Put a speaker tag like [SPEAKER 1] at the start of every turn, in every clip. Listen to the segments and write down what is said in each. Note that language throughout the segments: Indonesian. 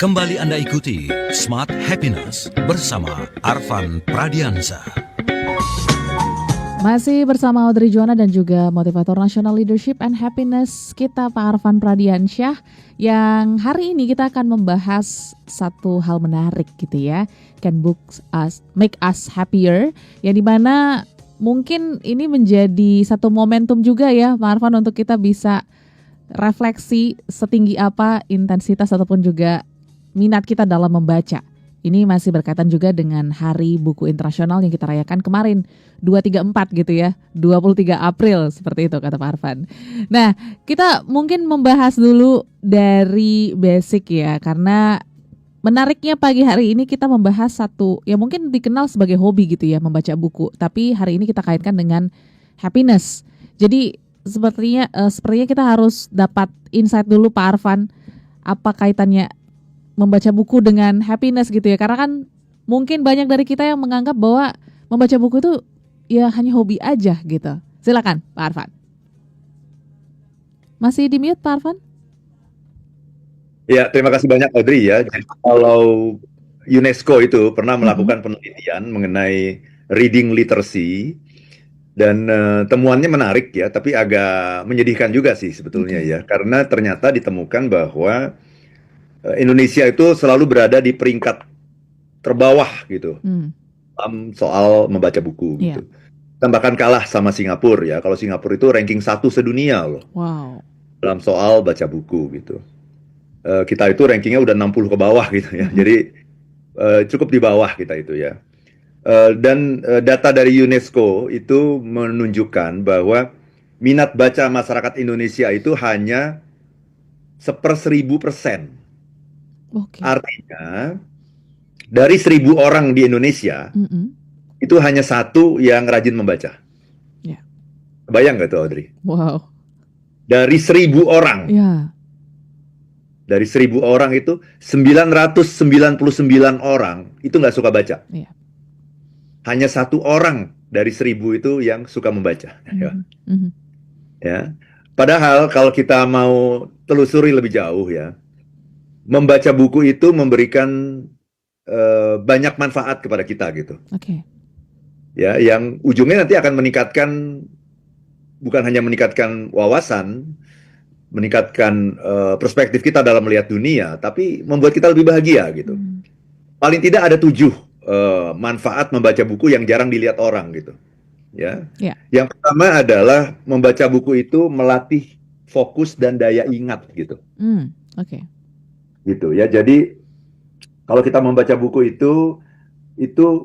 [SPEAKER 1] Kembali Anda ikuti Smart Happiness bersama Arfan Pradiansyah.
[SPEAKER 2] Masih bersama Audrey Joana dan juga motivator National Leadership and Happiness kita Pak Arfan Pradiansyah, yang hari ini kita akan membahas satu hal menarik gitu ya, can books us, make us happier, yang dimana mungkin ini menjadi satu momentum juga ya Pak Arfan untuk kita bisa refleksi setinggi apa intensitas ataupun juga minat kita dalam membaca. Ini masih berkaitan juga dengan Hari Buku Internasional yang kita rayakan kemarin 234 gitu ya, 23 April seperti itu kata Pak Arfan. Nah, kita mungkin membahas dulu dari basic ya, karena menariknya pagi hari ini kita membahas satu yang mungkin dikenal sebagai hobi gitu ya, membaca buku, tapi hari ini kita kaitkan dengan happiness. Jadi sepertinya kita harus dapat insight dulu Pak Arfan, apa kaitannya membaca buku dengan happiness gitu ya, karena kan mungkin banyak dari kita yang menganggap bahwa membaca buku itu ya hanya hobi aja gitu. Silakan Pak Arfan. Masih di mute Pak Arfan?
[SPEAKER 3] Ya, terima kasih banyak Audrey ya. Jadi, kalau UNESCO itu pernah melakukan penelitian mengenai reading literacy dan temuannya menarik ya, tapi agak menyedihkan juga sih sebetulnya ya, karena ternyata ditemukan bahwa Indonesia itu selalu berada di peringkat terbawah gitu dalam soal membaca buku gitu. Dan bahkan kalah sama Singapura ya. Kalau Singapura itu ranking 1 sedunia loh.
[SPEAKER 2] Wow.
[SPEAKER 3] Dalam soal baca buku gitu. Kita itu rankingnya udah 60 ke bawah gitu ya. Jadi cukup di bawah kita itu ya. Dan data dari UNESCO itu menunjukkan bahwa minat baca masyarakat Indonesia itu hanya 1/1000%.
[SPEAKER 2] Okay.
[SPEAKER 3] Artinya dari 1.000 orang di Indonesia itu hanya 1 yang rajin membaca.
[SPEAKER 2] Yeah.
[SPEAKER 3] Bayang nggak tuh Audrey?
[SPEAKER 2] Wow.
[SPEAKER 3] Dari 1.000 orang.
[SPEAKER 2] Yeah.
[SPEAKER 3] Dari 1.000 orang itu 999 orang itu nggak suka baca.
[SPEAKER 2] Yeah.
[SPEAKER 3] Hanya 1 orang dari 1.000 itu yang suka membaca. Ya. Padahal kalau kita mau telusuri lebih jauh ya, membaca buku itu memberikan banyak manfaat kepada kita gitu.
[SPEAKER 2] Oke.
[SPEAKER 3] Ya, yang ujungnya nanti akan meningkatkan, bukan hanya meningkatkan wawasan, meningkatkan perspektif kita dalam melihat dunia, tapi membuat kita lebih bahagia gitu. Paling tidak ada 7 manfaat membaca buku yang jarang dilihat orang gitu. Ya.
[SPEAKER 2] Yeah.
[SPEAKER 3] Yang pertama adalah membaca buku itu melatih fokus dan daya ingat gitu.
[SPEAKER 2] Oke.
[SPEAKER 3] Gitu ya. Jadi kalau kita membaca buku itu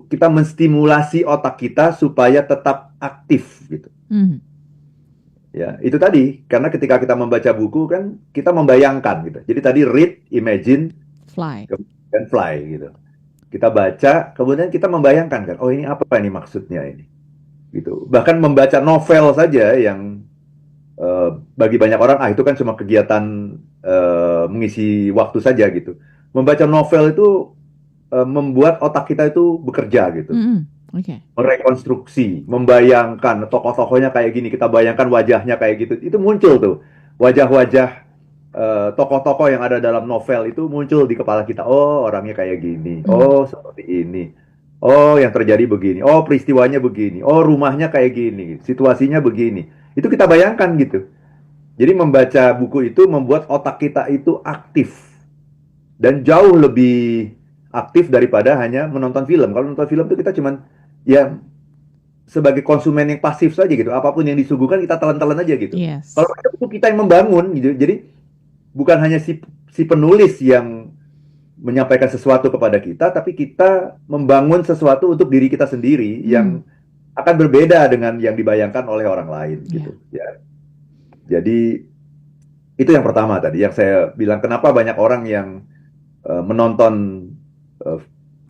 [SPEAKER 3] kita menstimulasi otak kita supaya tetap aktif gitu. Ya, itu tadi karena ketika kita membaca buku kan kita membayangkan gitu. Jadi tadi read, imagine,
[SPEAKER 2] fly,
[SPEAKER 3] dan fly gitu. Kita baca, kemudian kita membayangkan kan, oh ini apa ini maksudnya ini. Gitu. Bahkan membaca novel saja yang bagi banyak orang itu kan cuma kegiatan mengisi waktu saja gitu. Membaca novel itu membuat otak kita itu bekerja gitu. Merekonstruksi, membayangkan tokoh-tokohnya kayak gini, kita bayangkan wajahnya kayak gitu. Itu muncul tuh wajah-wajah tokoh-tokoh yang ada dalam novel itu muncul di kepala kita. Oh, orangnya kayak gini. Oh, seperti ini. Oh, yang terjadi begini. Oh, peristiwanya begini. Oh, rumahnya kayak gini. Situasinya begini. Itu kita bayangkan gitu. Jadi membaca buku itu membuat otak kita itu aktif. Dan jauh lebih aktif daripada hanya menonton film. Kalau nonton film itu kita cuman ya sebagai konsumen yang pasif saja gitu. Apapun yang disuguhkan kita telan-telan aja gitu.
[SPEAKER 2] Yes.
[SPEAKER 3] Kalau baca buku kita yang membangun gitu. Jadi bukan hanya si penulis yang menyampaikan sesuatu kepada kita, tapi kita membangun sesuatu untuk diri kita sendiri yang akan berbeda dengan yang dibayangkan oleh orang lain gitu ya. Jadi itu yang pertama tadi yang saya bilang, kenapa banyak orang yang menonton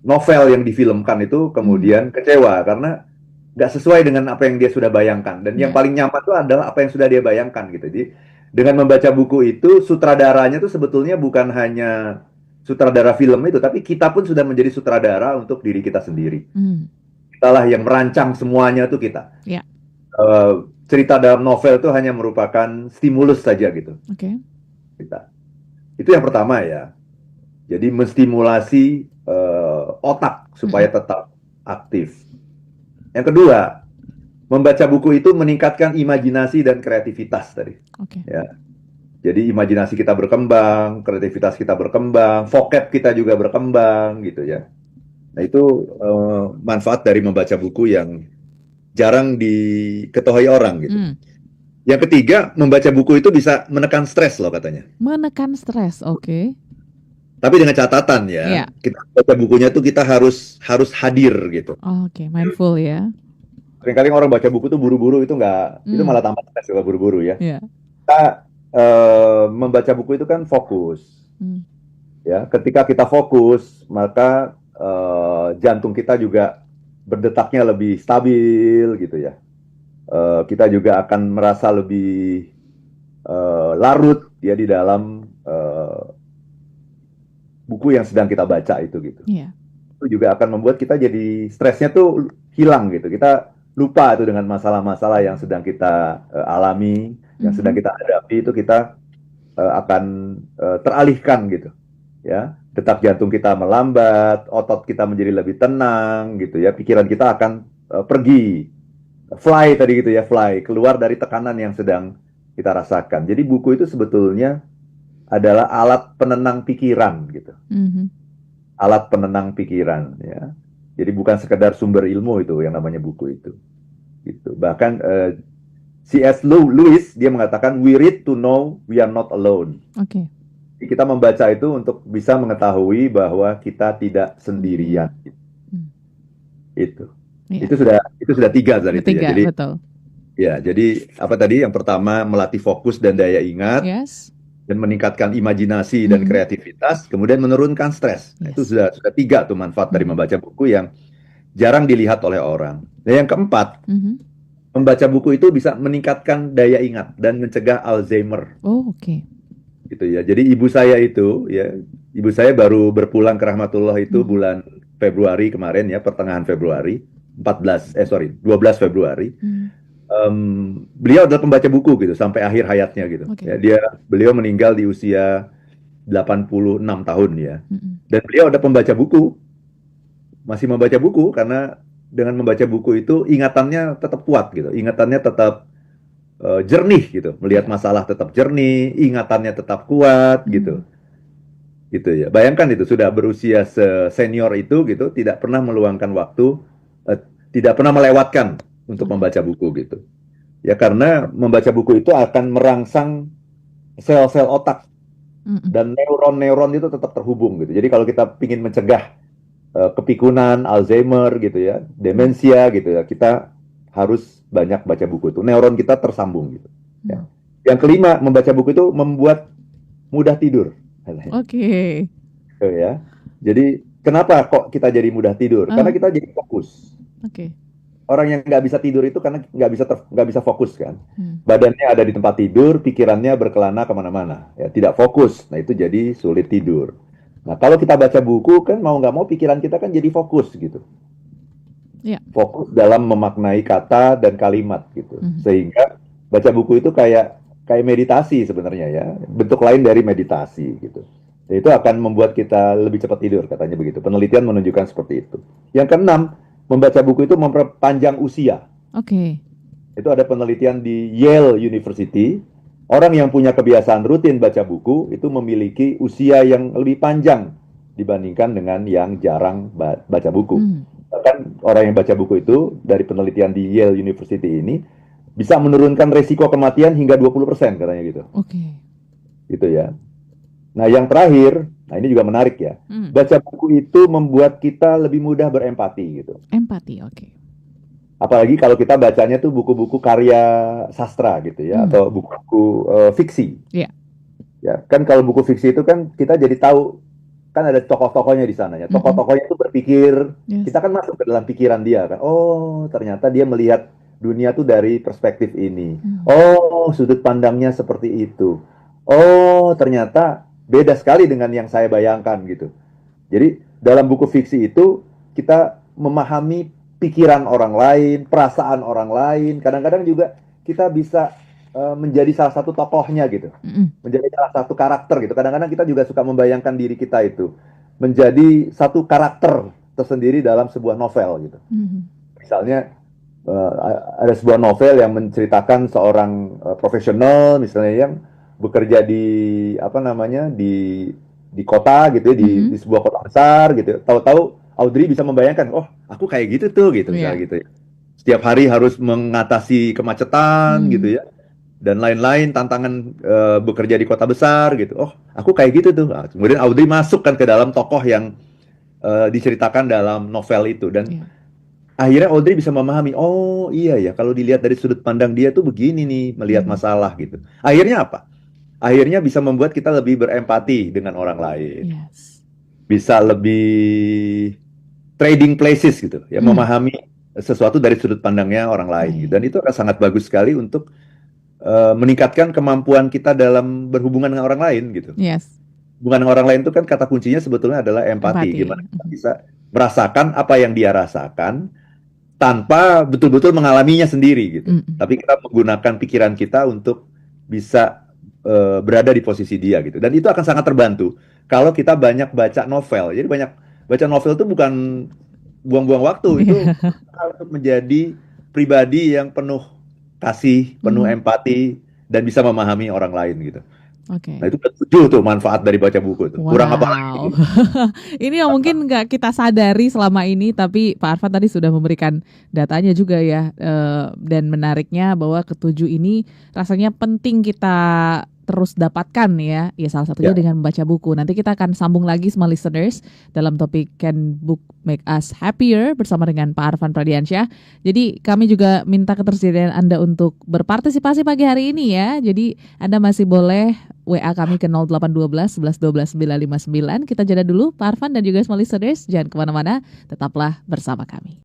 [SPEAKER 3] novel yang difilmkan itu kemudian kecewa karena nggak sesuai dengan apa yang dia sudah bayangkan, dan yang paling nyaman itu adalah apa yang sudah dia bayangkan gitu. Jadi dengan membaca buku itu sutradaranya itu sebetulnya bukan hanya sutradara film itu, tapi kita pun sudah menjadi sutradara untuk diri kita sendiri. Kitalah yang merancang semuanya itu kita.
[SPEAKER 2] Yeah.
[SPEAKER 3] Cerita dalam novel itu hanya merupakan stimulus saja gitu.
[SPEAKER 2] Oke.
[SPEAKER 3] Kita. Itu yang pertama ya. Jadi menstimulasi otak supaya tetap aktif. Yang kedua, membaca buku itu meningkatkan imajinasi dan kreativitas tadi.
[SPEAKER 2] Oke.
[SPEAKER 3] Ya. Jadi imajinasi kita berkembang, kreativitas kita berkembang, vocab kita juga berkembang gitu ya. Nah itu manfaat dari membaca buku yang jarang diketahui orang gitu. Yang ketiga, membaca buku itu bisa menekan stres loh katanya.
[SPEAKER 2] Menekan stres, oke.
[SPEAKER 3] Tapi dengan catatan ya,
[SPEAKER 2] Iya.
[SPEAKER 3] kita baca bukunya tuh kita harus hadir gitu.
[SPEAKER 2] Oke, mindful ya.
[SPEAKER 3] Seringkali orang baca buku tuh buru-buru itu itu malah tambah stres kalau buru-buru ya.
[SPEAKER 2] Iya.
[SPEAKER 3] Kita membaca buku itu kan fokus. Ya, ketika kita fokus, maka jantung kita juga berdetaknya lebih stabil gitu ya. Kita juga akan merasa lebih larut ya di dalam buku yang sedang kita baca itu gitu.
[SPEAKER 2] Iya.
[SPEAKER 3] Itu juga akan membuat kita jadi stresnya tuh hilang gitu. Kita lupa itu dengan masalah-masalah yang sedang kita alami, yang sedang kita hadapi itu kita akan teralihkan gitu. Ya, detak jantung kita melambat, otot kita menjadi lebih tenang gitu ya. Pikiran kita akan pergi, fly tadi gitu ya, fly keluar dari tekanan yang sedang kita rasakan. Jadi buku itu sebetulnya adalah alat penenang pikiran gitu. Alat penenang pikiran ya. Jadi bukan sekedar sumber ilmu itu yang namanya buku itu. Gitu. Bahkan C.S. Lewis dia mengatakan we read to know we are not alone.
[SPEAKER 2] Oke.
[SPEAKER 3] Kita membaca itu untuk bisa mengetahui bahwa kita tidak sendirian. Itu.
[SPEAKER 2] Iya.
[SPEAKER 3] Itu sudah tiga tadi itu ya. Jadi
[SPEAKER 2] betul.
[SPEAKER 3] ya, jadi apa tadi? Yang pertama melatih fokus dan daya ingat.
[SPEAKER 2] Yes.
[SPEAKER 3] Dan meningkatkan imajinasi dan kreativitas, kemudian menurunkan stres.
[SPEAKER 2] Yes.
[SPEAKER 3] Itu sudah tiga tuh manfaat dari membaca buku yang jarang dilihat oleh orang. Dan yang keempat, membaca buku itu bisa meningkatkan daya ingat dan mencegah Alzheimer.
[SPEAKER 2] Oh, oke.
[SPEAKER 3] Gitu ya. Jadi ibu saya baru berpulang ke Rahmatullah itu bulan Februari kemarin ya, pertengahan Februari, 12 Februari. Beliau adalah pembaca buku gitu sampai akhir hayatnya gitu.
[SPEAKER 2] Okay.
[SPEAKER 3] Ya, beliau meninggal di usia 86 tahun ya. Dan beliau ada pembaca buku. Masih membaca buku karena dengan membaca buku itu ingatannya tetap kuat gitu. Ingatannya tetap jernih gitu. Melihat masalah tetap jernih, ingatannya tetap kuat gitu. Gitu ya. Bayangkan itu sudah berusia senior itu gitu, tidak pernah meluangkan waktu, tidak pernah melewatkan untuk membaca buku gitu. Ya karena membaca buku itu akan merangsang sel-sel otak dan neuron-neuron itu tetap terhubung gitu. Jadi kalau kita ingin mencegah kepikunan, Alzheimer gitu ya, demensia gitu ya, kita harus banyak baca buku itu. Neuron kita tersambung gitu. Ya. Yang kelima, membaca buku itu membuat mudah tidur.
[SPEAKER 2] Oke.
[SPEAKER 3] Ya. Jadi kenapa kok kita jadi mudah tidur? Karena kita jadi fokus.
[SPEAKER 2] Oke.
[SPEAKER 3] Orang yang nggak bisa tidur itu karena nggak bisa fokus kan. Badannya ada di tempat tidur, pikirannya berkelana kemana-mana. Ya, tidak fokus. Nah itu jadi sulit tidur. Nah kalau kita baca buku kan mau nggak mau pikiran kita kan jadi fokus gitu.
[SPEAKER 2] Yeah.
[SPEAKER 3] Fokus dalam memaknai kata dan kalimat gitu. Sehingga baca buku itu kayak meditasi sebenarnya ya. Bentuk lain dari meditasi gitu. Dan itu akan membuat kita lebih cepat tidur katanya begitu. Penelitian menunjukkan seperti itu. Yang keenam, membaca buku itu memperpanjang usia.
[SPEAKER 2] Oke.
[SPEAKER 3] Itu ada penelitian di Yale University. Orang yang punya kebiasaan rutin baca buku itu memiliki usia yang lebih panjang dibandingkan dengan yang jarang baca buku. Bahkan orang yang baca buku itu dari penelitian di Yale University ini bisa menurunkan resiko kematian hingga 20% katanya gitu.
[SPEAKER 2] Oke.
[SPEAKER 3] Gitu ya. Nah yang terakhir, nah ini juga menarik ya. Baca buku itu membuat kita lebih mudah berempati gitu.
[SPEAKER 2] Empati, oke.
[SPEAKER 3] Apalagi kalau kita bacanya tuh buku-buku karya sastra gitu ya, atau buku-buku fiksi.
[SPEAKER 2] Iya.
[SPEAKER 3] Ya, kan kalau buku fiksi itu kan kita jadi tahu kan ada tokoh-tokohnya di sana ya. Tokoh-tokohnya itu berpikir, kita kan masuk ke dalam pikiran dia kan. Oh, ternyata dia melihat dunia tuh dari perspektif ini. Oh, sudut pandangnya seperti itu. Oh, ternyata beda sekali dengan yang saya bayangkan gitu. Jadi dalam buku fiksi itu kita memahami pikiran orang lain, perasaan orang lain. Kadang-kadang juga kita bisa menjadi salah satu tokohnya gitu,
[SPEAKER 2] Mm-mm.
[SPEAKER 3] menjadi salah satu karakter gitu. Kadang-kadang kita juga suka membayangkan diri kita itu menjadi satu karakter tersendiri dalam sebuah novel gitu.
[SPEAKER 2] Mhm.
[SPEAKER 3] Misalnya ada sebuah novel yang menceritakan seorang profesional misalnya yang bekerja di apa namanya di kota gitu ya,
[SPEAKER 2] Mhm.
[SPEAKER 3] di sebuah kota besar gitu ya. Tahu-tahu Audrey bisa membayangkan, oh aku kayak gitu tuh gitu misalnya
[SPEAKER 2] Iya.
[SPEAKER 3] gitu ya. Setiap hari harus mengatasi kemacetan gitu
[SPEAKER 2] Mhm.
[SPEAKER 3] ya dan lain-lain tantangan bekerja di kota besar gitu. Oh aku kayak gitu tuh. Nah, kemudian Audrey masuk kan ke dalam tokoh yang diceritakan dalam novel itu dan
[SPEAKER 2] Iya.
[SPEAKER 3] akhirnya Audrey bisa memahami, oh iya ya, kalau dilihat dari sudut pandang dia tuh begini nih, melihat
[SPEAKER 2] Mhm.
[SPEAKER 3] masalah gitu. Akhirnya apa? Akhirnya bisa membuat kita lebih berempati dengan orang lain.
[SPEAKER 2] Yes.
[SPEAKER 3] Bisa lebih trading places gitu, ya,
[SPEAKER 2] Mhm.
[SPEAKER 3] memahami sesuatu dari sudut pandangnya orang lain gitu. Dan
[SPEAKER 2] Baik.
[SPEAKER 3] itu akan sangat bagus sekali untuk meningkatkan kemampuan kita dalam berhubungan dengan orang lain gitu.
[SPEAKER 2] Yes.
[SPEAKER 3] Hubungan dengan orang lain itu kan kata kuncinya sebetulnya adalah empati. Gimana
[SPEAKER 2] Empati.
[SPEAKER 3] kita bisa merasakan apa yang dia rasakan tanpa betul-betul mengalaminya sendiri gitu.
[SPEAKER 2] Mhm.
[SPEAKER 3] Tapi kita menggunakan pikiran kita untuk bisa berada di posisi dia gitu. Dan itu akan sangat terbantu kalau kita banyak baca novel. Jadi banyak baca novel itu bukan buang-buang waktu, itu
[SPEAKER 2] Iya.
[SPEAKER 3] untuk menjadi pribadi yang penuh kasih, penuh
[SPEAKER 2] Mhm.
[SPEAKER 3] empati dan bisa memahami orang lain gitu. Nah
[SPEAKER 2] Oke.
[SPEAKER 3] itu ketujuh tuh manfaat dari baca buku tuh. Kurang apa
[SPEAKER 2] Wow.
[SPEAKER 3] lagi?
[SPEAKER 2] Ini yang mungkin nggak kita sadari selama ini, tapi Pak Arfan tadi sudah memberikan datanya juga ya, dan menariknya bahwa ketujuh ini rasanya penting kita terus dapatkan ya, ya salah satunya
[SPEAKER 3] Ya,
[SPEAKER 2] dengan membaca buku. Nanti kita akan sambung lagi sama listeners dalam topik Can Book Make Us Happier bersama dengan Pak Arfan Pradiansyah. Jadi kami juga minta ketersediaan Anda untuk berpartisipasi pagi hari ini ya. Jadi Anda masih boleh WA kami ke 0812 11 12 959. Kita jeda dulu Pak Arfan dan juga semua listeners. Jangan kemana-mana, tetaplah bersama kami.